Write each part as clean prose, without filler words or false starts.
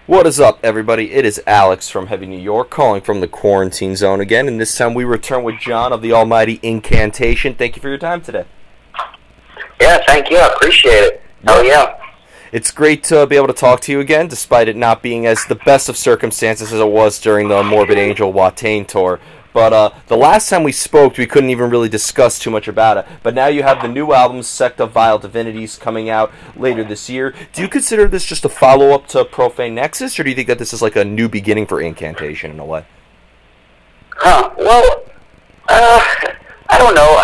What is up, everybody? It is Alex from Heavy New York, calling from the quarantine zone again, and this time we return with John of the almighty Incantation. Thank you for your time today. Yeah, thank you. I appreciate it. Oh, yeah. It's great to be able to talk to you again, despite it not being as the best of circumstances as it was during the Morbid Angel Watain tour. But the last time we spoke, we couldn't even really discuss too much about it. But now you have the new album, Sect of Vile Divinities, coming out later this year. Do you consider this just a follow-up to Profane Nexus, or do you think that this is like a new beginning for Incantation in a way? Well, I don't know.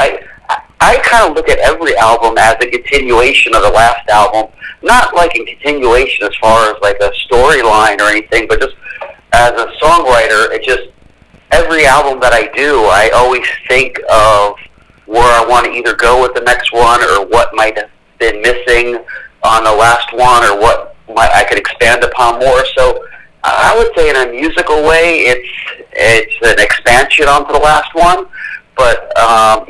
I kind of look at every album as a continuation of the last album. Not like a continuation as far as like a storyline or anything, but just as a songwriter, it just... Every album that I do, I always think of where I want to either go with the next one or what might have been missing on the last one or what I could expand upon more. So I would say in a musical way, it's an expansion onto the last one. But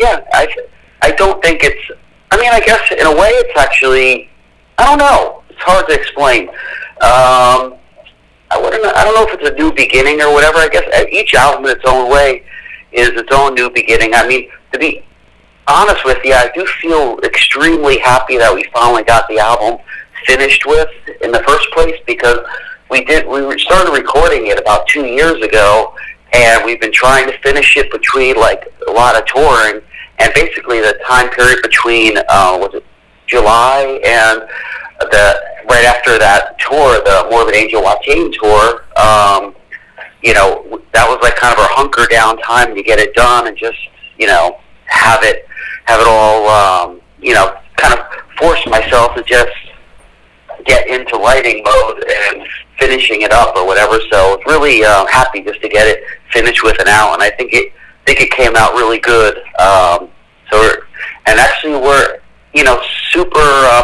yeah, I don't think it's... I mean, I guess in a way it's actually... I don't know. It's hard to explain. I don't know if it's a new beginning or whatever. I guess each album in its own way is its own new beginning. I mean, to be honest with you, I do feel extremely happy that we finally got the album finished with in the first place, because we started recording it about 2 years ago, and we've been trying to finish it between like a lot of touring, and basically the time period between was it July and right after that tour, the Morbid Angel Watain tour, you know, that was like kind of our hunker down time to get it done and just, you know, have it all, you know, kind of force myself to just get into writing mode and finishing it up or whatever. So it's really happy just to get it finished with and out, and I think it came out really good. And actually we're, you know, super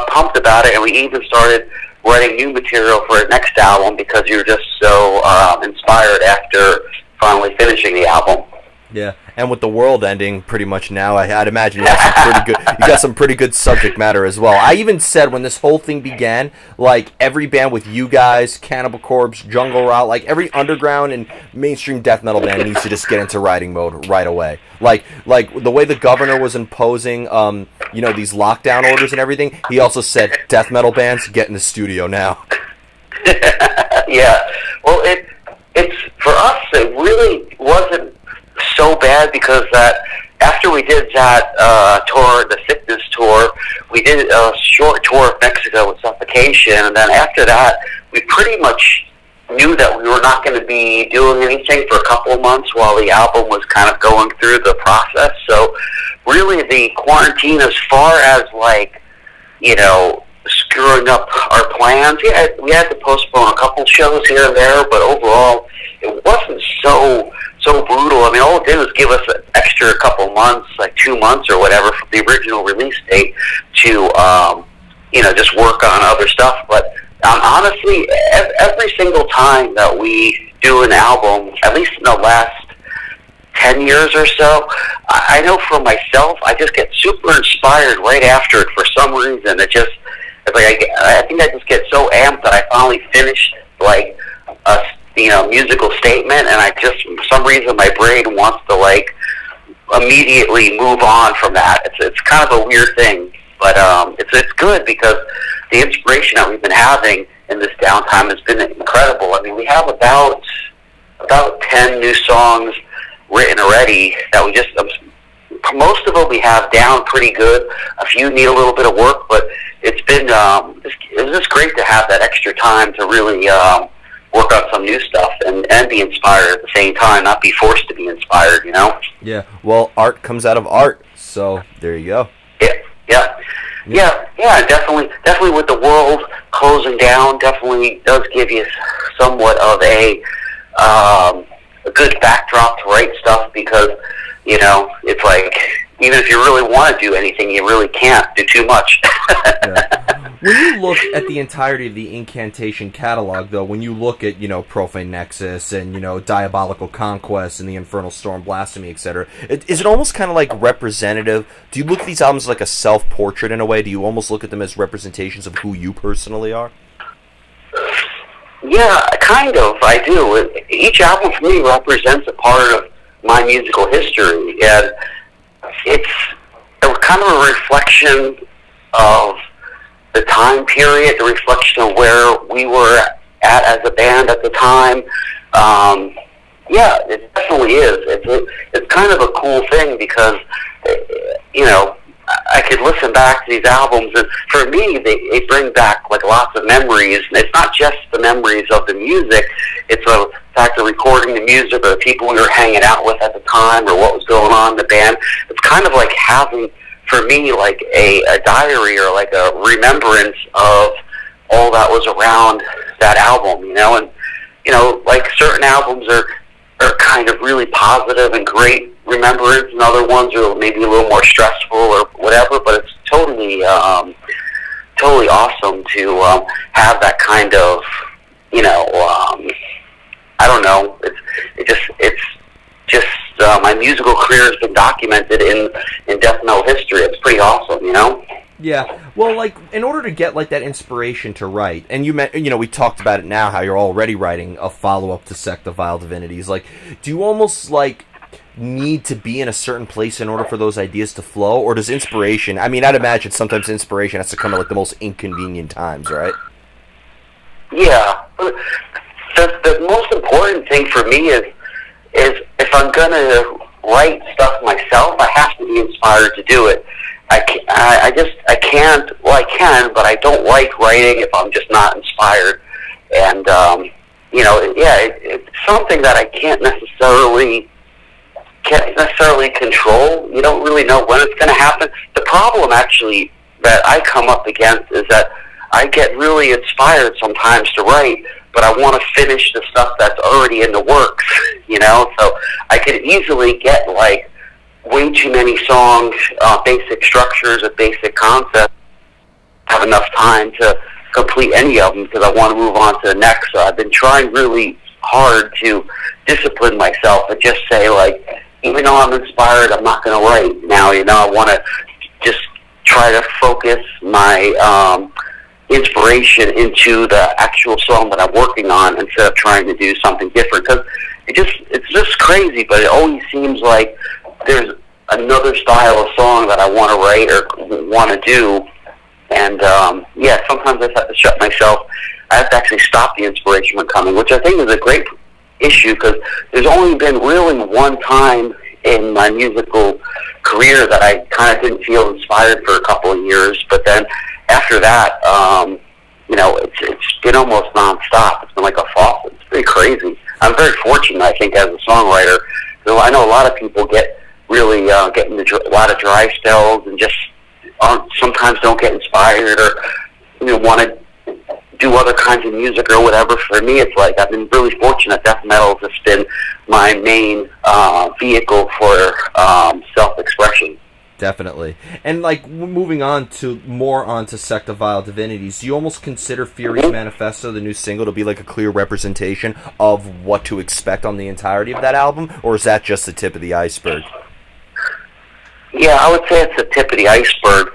pumped about it, and we even started writing new material for our next album because you're just so inspired after finally finishing the album. Yeah, and with the world ending pretty much now, I'd imagine you got some pretty good subject matter as well. I even said when this whole thing began, like every band with you guys, Cannibal Corpse, Jungle Rot, like every underground and mainstream death metal band needs to just get into writing mode right away. Like the way the governor was imposing, you know, these lockdown orders and everything, he also said death metal bands, get in the studio now. Yeah, well, it's for us, it really wasn't so bad, because that after we did that tour, the Sickness tour, we did a short tour of Mexico with Suffocation, and then after that, we pretty much knew that we were not going to be doing anything for a couple of months while the album was kind of going through the process. So really the quarantine, as far as like, you know, screwing up our plans, yeah, we had to postpone a couple shows here and there, but overall it wasn't so brutal. I mean, all it did was give us an extra couple months, like 2 months or whatever, from the original release date to, you know, just work on other stuff. But honestly, every single time that we do an album, at least in the last 10 years or so, I know for myself, I just get super inspired right after it for some reason. It's like I think I just get so amped that I finally finished like a, you know, musical statement, and I just, for some reason, my brain wants to like immediately move on from that. It's kind of a weird thing, but it's good, because the inspiration that we've been having in this downtime has been incredible. I mean, we have about 10 new songs written already that we just, most of them we have down pretty good. A few need a little bit of work, but it's been it was just great to have that extra time to really work on some new stuff and be inspired at the same time, not be forced to be inspired, you know? Yeah, well, art comes out of art, so there you go. Yeah, definitely with the world closing down, definitely does give you somewhat of a good backdrop to write stuff, because, you know, it's like, even if you really want to do anything, you really can't do too much. Yeah. When you look at the entirety of the Incantation catalog, though, when you look at, you know, Profane Nexus and, you know, Diabolical Conquest and the Infernal Storm Blasphemy, etc., is it almost kind of like representative? Do you look at these albums like a self-portrait in a way? Do you almost look at them as representations of who you personally are? Yeah, kind of. I do. Each album for me represents a part of my musical history, and it's kind of a reflection of the time period, the reflection of where we were at as a band at the time. Yeah, it definitely is. It's kind of a cool thing because, you know, I could listen back to these albums, and for me, they bring back like lots of memories. And it's not just the memories of the music; it's the fact of recording the music, or the people we were hanging out with at the time, or what was going on in the band. It's kind of like having, for me, like a diary or like a remembrance of all that was around that album. You know, and you know, like certain albums are kind of really positive and great remembrance, and other ones are maybe a little more stressful or whatever, but it's totally totally awesome to have that kind of, you know, I don't know, it's just my musical career has been documented in death metal history. It's pretty awesome, you know? Yeah, well, like, in order to get, like, that inspiration to write, and you know, we talked about it now, how you're already writing a follow-up to Sect of Vile Divinities, like, do you almost, like, need to be in a certain place in order for those ideas to flow, or does inspiration, I mean, I'd imagine sometimes inspiration has to come at, like, the most inconvenient times, right? Yeah, the most important thing for me is if I'm gonna write stuff myself, I have to be inspired to do it. I can't, well, I can, but I don't like writing if I'm just not inspired. And, you know, yeah, it's something that I can't necessarily control. You don't really know when it's going to happen. The problem, actually, that I come up against is that I get really inspired sometimes to write, but I want to finish the stuff that's already in the works, you know? So I could easily get, like, way too many songs, basic structures, and basic concepts, have enough time to complete any of them because I want to move on to the next. So I've been trying really hard to discipline myself and just say, like, even though I'm inspired, I'm not going to write now. You know, I want to just try to focus my inspiration into the actual song that I'm working on instead of trying to do something different. Because it's just crazy, but it always seems like there's another style of song that I want to write or want to do, and yeah, sometimes I have to shut myself. I have to actually stop the inspiration from coming, which I think is a great issue because there's only been really one time in my musical career that I kind of didn't feel inspired for a couple of years, but then after that, you know, it's been almost nonstop. It's been like a faucet. It's pretty crazy. I'm very fortunate, I think, as a songwriter. So I know a lot of people get really get into a lot of dry spells and just sometimes don't get inspired or, you know, want to do other kinds of music or whatever. For me, it's like I've been really fortunate. Death metal has been my main vehicle for self-expression. Definitely. And, like, moving on to more onto Sect of Vile Divinities, do you almost consider Fury's Manifesto, the new single, to be like a clear representation of what to expect on the entirety of that album, or is that just the tip of the iceberg? Yeah, I would say it's the tip of the iceberg.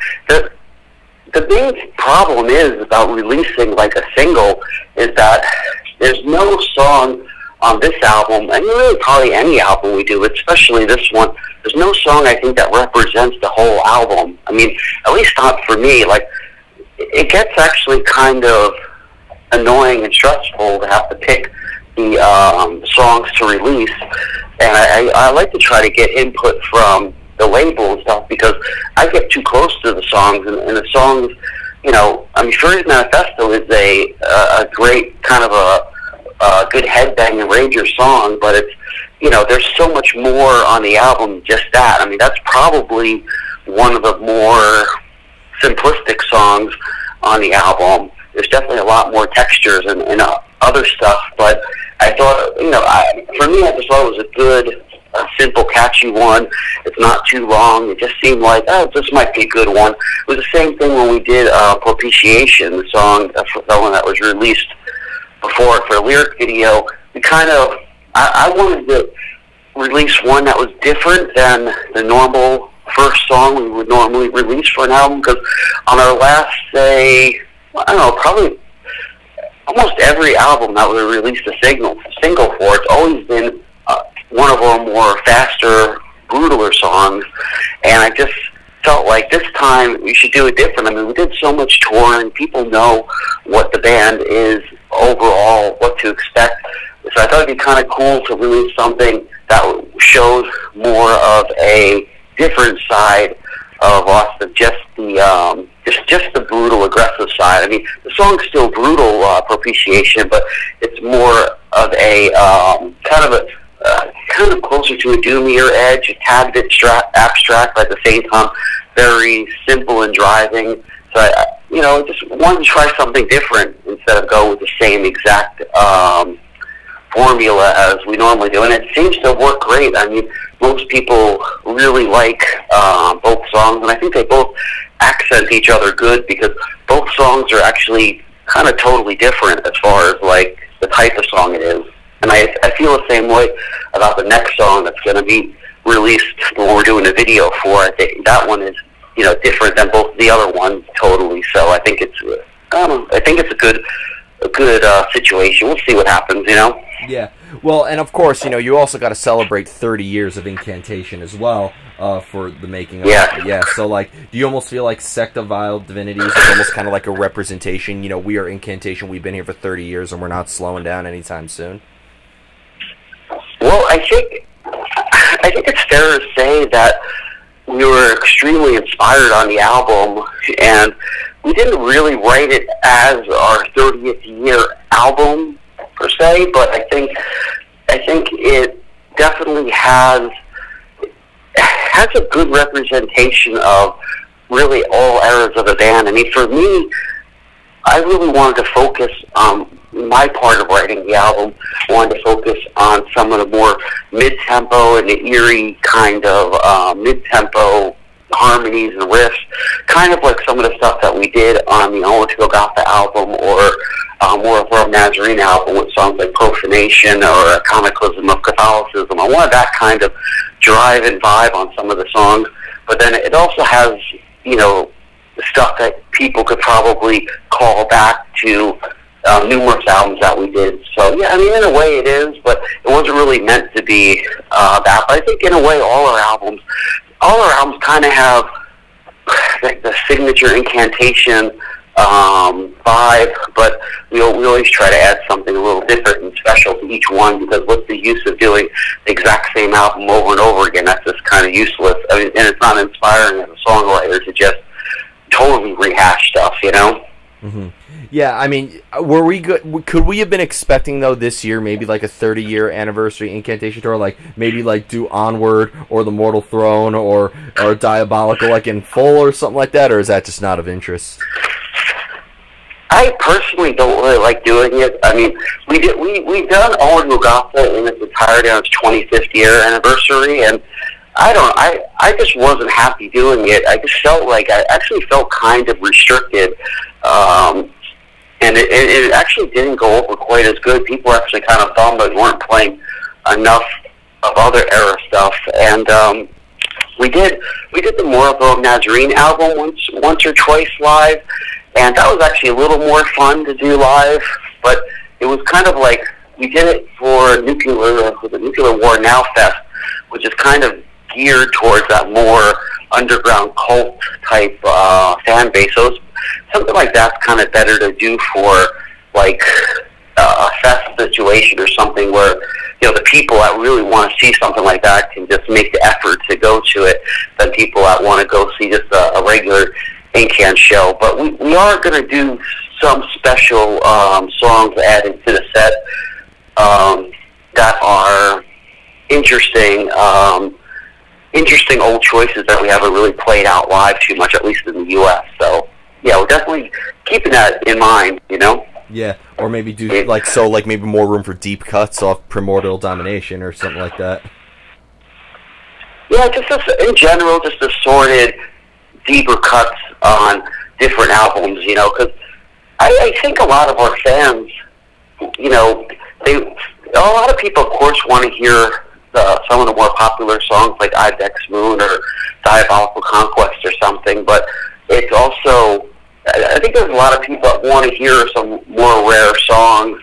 The main problem is about releasing like a single is that there's no song on this album, and really probably any album we do, especially this one, there's no song I think that represents the whole album. I mean, at least not for me. Like, it gets actually kind of annoying and stressful to have to pick the songs to release, and I like to try to get input from the label and stuff because I get too close to the songs, and the songs, you know, I mean, Fury's Manifesto is a great kind of a good headbang and rager song, but it's, you know, there's so much more on the album than just that. I mean, that's probably one of the more simplistic songs on the album. There's definitely a lot more textures and other stuff, but I thought, you know, for me, I just thought it was a good, simple, catchy one. It's not too long. It just seemed like, oh, this might be a good one. It was the same thing when we did Propitiation, the song, the one that was released before it for a lyric video. We kind of, I wanted to release one that was different than the normal first song we would normally release for an album, because on our last, say, I don't know, probably almost every album that we released a single for, it's always been one of our more faster, brutaler songs, and I just felt like this time we should do it different. I mean, we did so much touring, people know what the band is overall, what to expect, so I thought it'd be kind of cool to release something that shows more of a different side of us than just the just the brutal, aggressive side. I mean, the song's still brutal, Propitiation, but it's more of a kind of closer to a doomier edge, a tad bit abstract, but at the same time very simple and driving. So I just wanted to try something different instead of go with the same exact formula as we normally do, and it seems to work great. I mean, most people really like both songs, and I think they both accent each other good because both songs are actually kind of totally different as far as like the type of song it is. And I feel the same way about the next song that's going to be released when we're doing a video for. I think that one is, different than both the other ones totally. So I think it's, I think it's a good situation. We'll see what happens, Yeah. Well, and of course, you also got to celebrate 30 years of Incantation as well for the making of it. Yeah. So, like, do you almost feel like Sect of Vile Divinities is almost kind of like a representation? We are Incantation. We've been here for 30 years, and we're not slowing down anytime soon. Well, I think it's fair to say that we were extremely inspired on the album, and we didn't really write it as our 30th year album per se, but I think it definitely has a good representation of really all eras of the band. I mean, for me, I really wanted to focus on my part of writing the album. I wanted to focus on some of the more mid-tempo and the eerie kind of mid-tempo harmonies and riffs, kind of like some of the stuff that we did on the Onward album, or more of our Nazarene album with songs like Profanation or Iconoclasm of Catholicism. I wanted that kind of drive and vibe on some of the songs, but then it also has, stuff that people could probably call back to numerous albums that we did. So, yeah, I mean, in a way it is, but it wasn't really meant to be that. But I think in a way all our albums kind of have the signature Incantation vibe, but we always try to add something a little different and special to each one, because what's the use of doing the exact same album over and over again? That's just kind of useless. I mean, and it's not inspiring as a songwriter to just totally rehash stuff, Mm-hmm. Yeah, I mean, were we good? Could we have been expecting, though, this year maybe like a 30-year anniversary Incantation tour, like maybe like do Onward or The Mortal Throne or Diabolical like in full or something like that, or is that just not of interest? I personally don't really like doing it. I mean, we've done Onward in its entirety on its 25th year anniversary, and I just wasn't happy doing it. I just felt like I actually felt kind of restricted. And it actually didn't go over quite as good. People actually kind of thought that we weren't playing enough of other era stuff. And we did the Moribund Nazarene album once or twice live, and that was actually a little more fun to do live. But it was kind of like we did it for the Nuclear War Now Fest, which is kind of geared towards that more underground cult type fan base. So something like that's kind of better to do for like a fest situation or something where the people that really want to see something like that can just make the effort to go to it than people that want to go see just a regular Incan show. But we are going to do some special songs added to the set that are interesting old choices that we haven't really played out live too much, at least in the U.S. So, yeah, we're definitely keeping that in mind, Yeah, or maybe do, maybe more room for deep cuts off Primordial Domination or something like that. Yeah, just in general, just assorted deeper cuts on different albums, because I think a lot of our fans, a lot of people, of course, want to hear some of the more popular songs like Ibex Moon or Diabolical Conquest or something, but it's also I think there's a lot of people that want to hear some more rare songs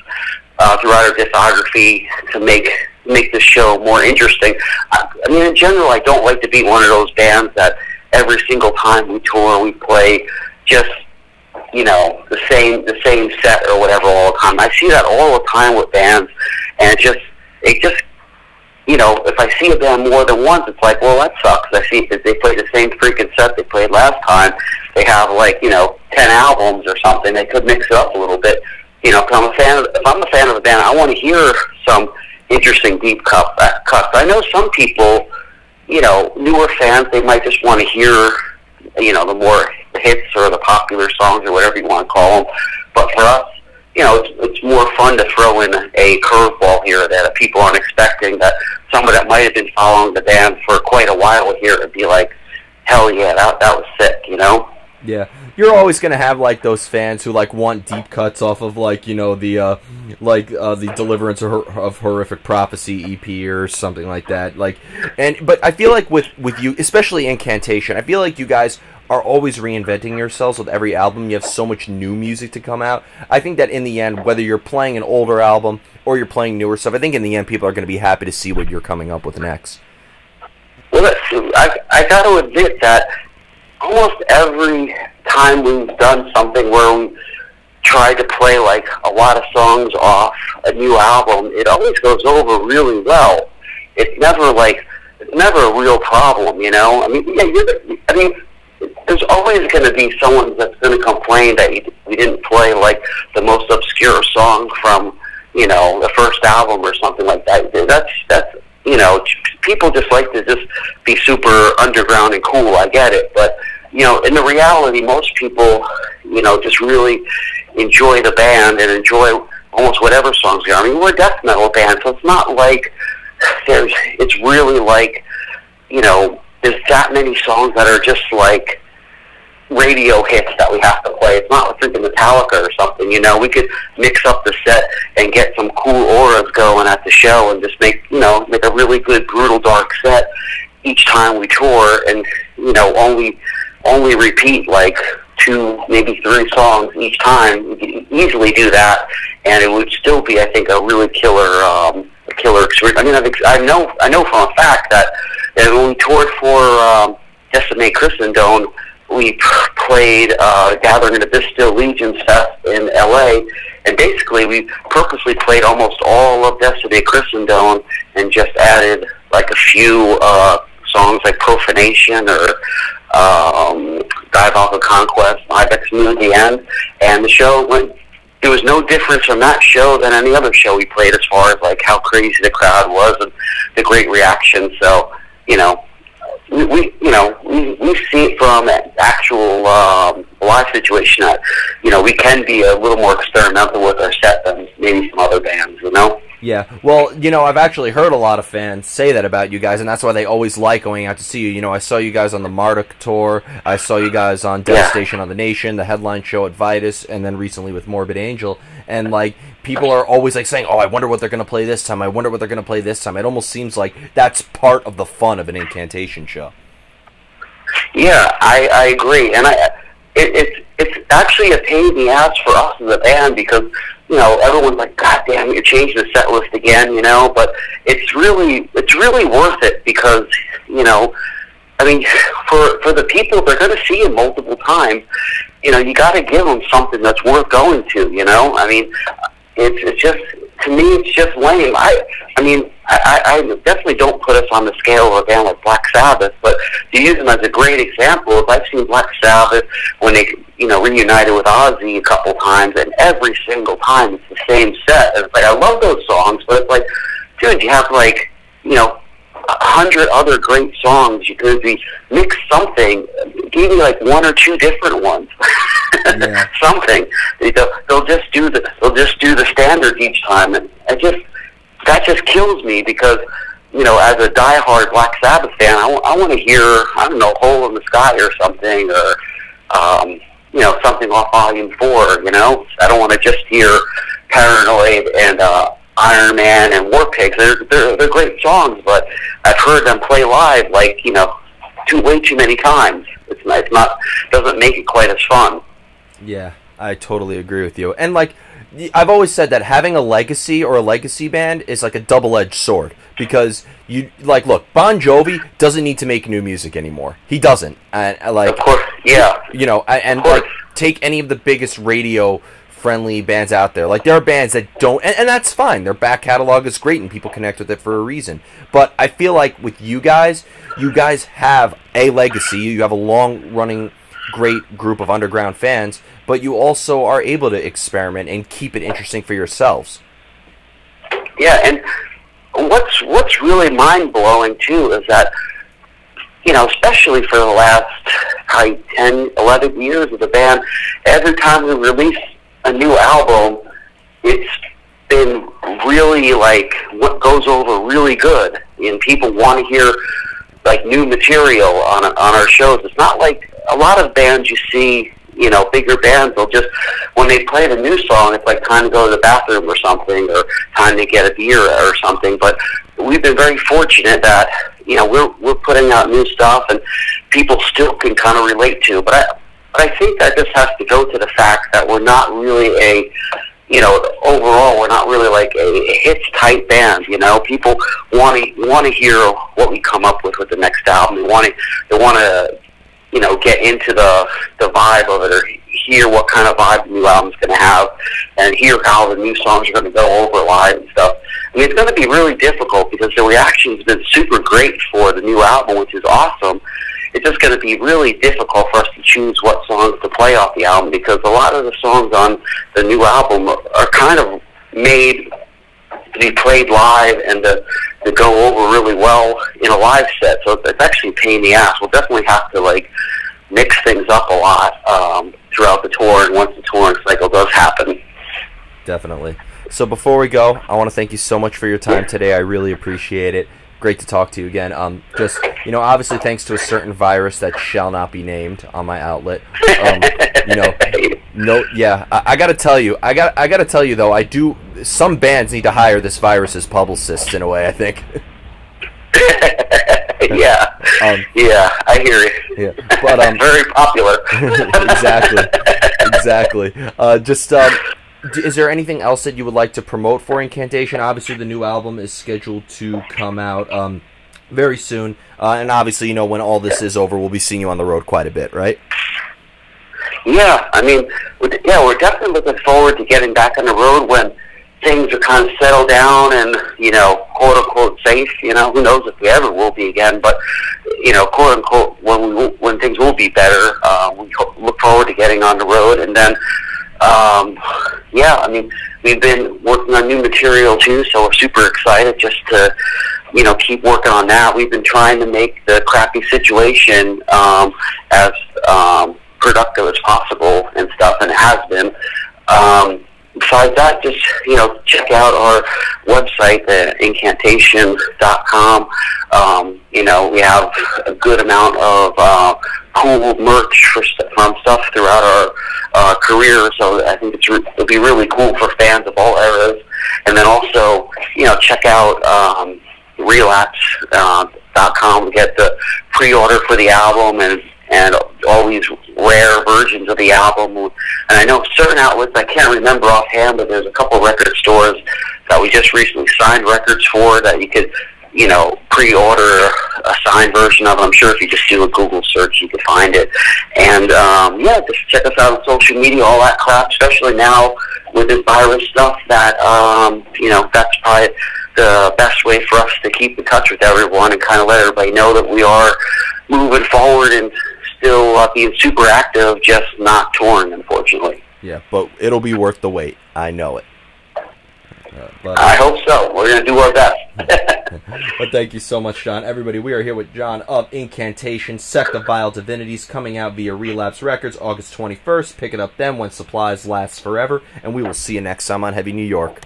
throughout our discography to make the show more interesting. I mean, in general, I don't like to be one of those bands that every single time we tour, we play just, you know, the same set or whatever all the time. I see that all the time with bands, and it just, you know, if I see a band more than once, it's like, well, that sucks. I see if they play the same freaking set they played last time. They have, like, you know, 10 albums or something. They could mix it up a little bit. You know, if I'm a fan of a band, I want to hear some interesting deep cuts. I know some people, you know, newer fans, they might just want to hear, you know, the hits or the popular songs or whatever you want to call them. But for us, you know, it's more fun to throw in a curveball here that people aren't expecting, that someone that might have been following the band for quite a while here would be like, hell yeah, that was sick, you know? Yeah, you're always gonna have like those fans who like want deep cuts off of like, you know, the Deliverance of Horrific Prophecy EP or something like that. Like, but I feel like with you, especially Incantation, I feel like you guys are always reinventing yourselves with every album. You have so mumuch new music to come out. I think that in the end, whether you're playing an older album or you're playing newer stuff, I think in the end people are going to be happy to see what you're coming up with next. Well, I got to admit that almost every time we've done something where we tried to play like a lot of songs off a new album, it always goes over really well. It's never a real problem, you know? I mean, yeah, there's always going to be someone that's going to complain that we didn't play like the most obscure song from, you know, the first album or something like that. That's you know, people just like to just be super underground and cool. I get it, but you know, in the reality, most people, you know, just really enjoy the band and enjoy almost whatever songs they are. I mean, we're a death metal band, so it's not like it's really like, you know, there's that many songs that are just like radio hits that we have to play. It's not like freaking Metallica or something, you know. We could mix up the set and get some cool auras going at the show and just make a really good, brutal, dark set each time we tour, and, you know, only repeat like 2, maybe 3 songs each time. We could easily do that, and it would still be, I think, a really killer experience. I mean, I know from a fact that when we toured for Decimate Christendom, we played Gathering in the Bastille Legion Fest in LA, and basically we purposely played almost all of Decimate Christendom and just added like a few songs like Profanation or Diabolical Conquest, Ibex Moon at the end, and the show went. There was no difference from that show than any other show we played as far as like how crazy the crowd was and the great reaction. So, you know, we see it from an actual live situation that, you know, we can be a little more experimental with our set than maybe some other bands, you know? Yeah, well, you know, I've actually heard a lot of fans say that about you guys, and that's why they always like going out to see you. You know, I saw you guys on the Marduk tour, I saw you guys on Devastation on the Nation, the headline show at Vitus, and then recently with Morbid Angel, and, like, people are always, like, saying, oh, I wonder what they're going to play this time, I wonder what they're going to play this time. It almost seems like that's part of the fun of an Incantation show. Yeah, I agree, and it's actually a pain in the ass for us as a band because, you know, everyone's like, God damn, you're changing the set list again, you know, but it's really worth it because, you know, I mean, for the people, they're going to see it multiple times, you know, you got to give them something that's worth going to, you know, I mean, it's just, to me, it's just lame. I mean, I definitely don't put us on the scale of a band like Black Sabbath, but to use them as a great example, if I've seen Black Sabbath when they, you know, reunited with Ozzy a couple times, and every single time it's the same set. And it's like, I love those songs, but it's like, dude, you have like, you know, 100 other great songs. You could mix something, give me like 1 or 2 different ones. Yeah. Something. They'll just do the standard each time, and that just kills me because, you know, as a diehard Black Sabbath fan, I want to hear, I don't know, Hole in the Sky or something, or you know, something off Volume 4. You know, I don't want to just hear Paranoid and Iron Man and War Pigs. They're great songs, but I've heard them play live like, you know, way too many times. It's not doesn't make it quite as fun. Yeah, I totally agree with you. And like I've always said that having a legacy or a legacy band is like a double-edged sword because you like look, Bon Jovi doesn't need to make new music anymore. He doesn't. And like Of course, yeah. you know, and like take any of the biggest radio friendly bands out there. Like there are bands that don't and that's fine. Their back catalog is great and people connect with it for a reason. But I feel like with you guys have a legacy. You have a long running great group of underground fans, but you also are able to experiment and keep it interesting for yourselves. Yeah, and what's really mind blowing too is that, you know, especially for the last probably 10, 11 years of the band, every time we release a new album, it's been really like what goes over really good, and people want to hear like new material on our shows. It's not like a lot of bands you see, you know, bigger bands will just, when they play the new song, it's like time to go to the bathroom or something, or time to get a beer or something. But we've been very fortunate that, you know, we're putting out new stuff and people still can kind of relate to. But I think that just has to go to the fact that we're not really a, you know, overall we're not really like a hits type band. You know, people want to hear what we come up with the next album. They want to you know, get into the vibe of it, or hear what kind of vibe the new album's going to have, and hear how the new songs are going to go over live and stuff. I mean, it's going to be really difficult because the reaction's been super great for the new album, which is awesome. It's just going to be really difficult for us to choose what songs to play off the album, because a lot of the songs on the new album are kind of made to be played live and to go over really well in a live set. So it's actually a pain in the ass. We'll definitely have to like mix things up a lot throughout the tour, and once the touring cycle does happen. Definitely. So before we go, I want to thank you so much for your time today. I really appreciate it. Great to talk to you again. Just, you know, obviously thanks to a certain virus that shall not be named on my outlet. You know, no, yeah, I gotta tell you, I gotta tell you though, some bands need to hire this virus as publicists in a way, I think. Yeah, yeah, I hear you. Yeah, but very popular. exactly. Just is there anything else that you would like to promote for Incantation? Obviously, the new album is scheduled to come out very soon, and obviously, you know, when all this is over, we'll be seeing you on the road quite a bit, right? Yeah, I mean, we're definitely looking forward to getting back on the road when things are kind of settled down and, you know, quote unquote safe. You know, who knows if we ever will be again, but, you know, quote unquote, when things will be better, we look forward to getting on the road. And then, yeah, I mean, we've been working on new material too, so we're super excited just to, you know, keep working on that. We've been trying to make the crappy situation as productive as possible and stuff, and it has been. Besides that, just, you know, check out our website at incantation.com. You know, we have a good amount of cool merch from stuff throughout our career, so I think it'll be really cool for fans of all eras. And then also, you know, check out relapse.com to get the pre-order for the album and all these rare versions of the album. And I know certain outlets, I can't remember offhand, but there's a couple record stores that we just recently signed records for that you could, you know, pre-order a signed version of. I'm sure if you just do a Google search, you could find it. And, yeah, just check us out on social media, all that crap, especially now with this virus stuff that, you know, that's probably the best way for us to keep in touch with everyone and kind of let everybody know that we are moving forward and still being super active, just not touring, unfortunately. Yeah, but it'll be worth the wait. I know it. But I hope so. We're going to do our best. But thank you so much, John. Everybody, we are here with John of Incantation, Sect of Vile Divinities, coming out via Relapse Records August 21st. Pick it up then when supplies last forever, and we will see you next time on Heavy New York.